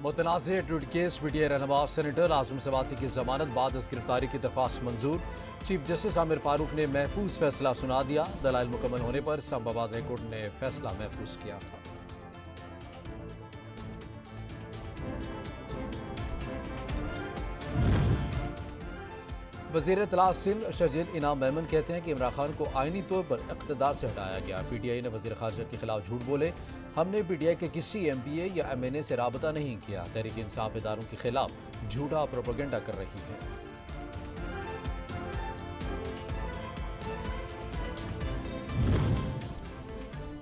मुतनाज़ tweet case PTI रहनुमा senator आज़म सवाती की जमानत बाद इस गिरफ्तारी की दरख्वास्त मंजूर। चीफ जस्टिस आमिर फारूक ने महफूज फैसला सुना दिया। दलाइल मुकम्मल होने पर इस्लामाबाद हाईकोर्ट ने फैसला महफूज किया था। वज़ीर इत्तला सिंध शजील इनाम मेमन कहते हैं कि इमरान खान को आईनी तौर पर इक़्तिदार से हटाया गया। पीटीआई ने वज़ीर ख़ारजा के खिलाफ झूठ बोले। हमने पीटीआई के किसी एमपीए या एमएनए से राबता नहीं किया। तहरीक इंसाफ इदारों के खिलाफ झूठा प्रोपेगेंडा कर रही है।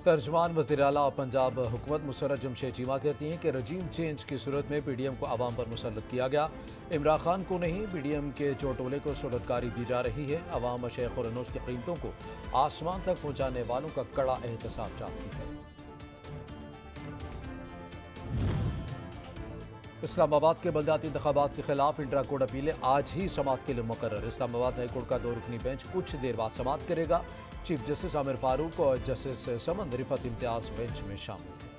तर्जमान वज़ीर आला पंजाब हुकूमत मुसर्रत जमशेद चीमा कहती हैं कि रजीम चेंज की सूरत में पीडीएम को आवाम पर मुसल्लत किया गया। इमरान खान को नहीं, पीडीएम के चौटोले को सूरतकारी दी जा रही है। अवाम शेख और अनोज की कीमतों को आसमान तक पहुँचाने वालों का कड़ा एहतसाब चाहती है। इस्लामाबाद के बल्दियाती इंतखाबात के खिलाफ इंट्रा कोर्ट अपीलें आज ही समाअत के लिए मुकर्रर। इस्लामाबाद हाईकोर्ट का 2 रुकनी बेंच कुछ देर बाद समाअत करेगा। चीफ जस्टिस आमिर फारूक और जस्टिस समन रिफत इम्तियाज बेंच में शामिल हैं।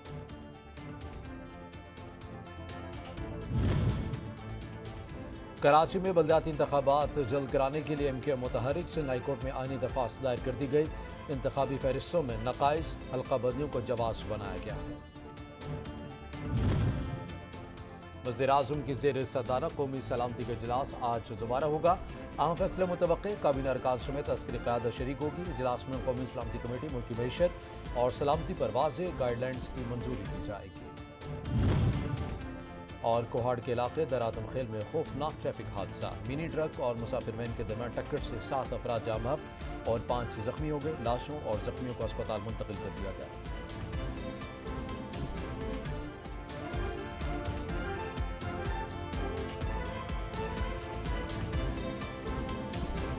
कराची में बल्दियाती इंतखाबात जल्द कराने के लिए एमके मुतहरिक सिंध हाईकोर्ट में आईनी दरख्वास्त दायर कर दी गई। इंतखाबी फहरिस्तों में नकाइस हल्का बंदियों को जवाब बनाया गया है। वज़ीर-ए-आज़म की ज़ेर सदारत कौमी सलामती का इजलास आज दोबारा होगा। अहम फैसले मुतवक्के, काबीना अरकान समेत अस्करी क़यादत शरीक होगी। इजलास में कौमी सलामती कमेटी मुल्की मईशत और सलामती पर वाज़ेह गाइडलाइंस की मंजूरी दी जाएगी। और कोहाड़ के इलाके दरादम खेल में खौफनाक ट्रैफिक हादसा, मिनी ट्रक और मुसाफिर वैन के दरमियान टक्कर से 7 अफराद जाम बहक और 5 जख्मी हो गए। लाशों और जख्मियों को अस्पताल मुंतकिल कर दिया गया।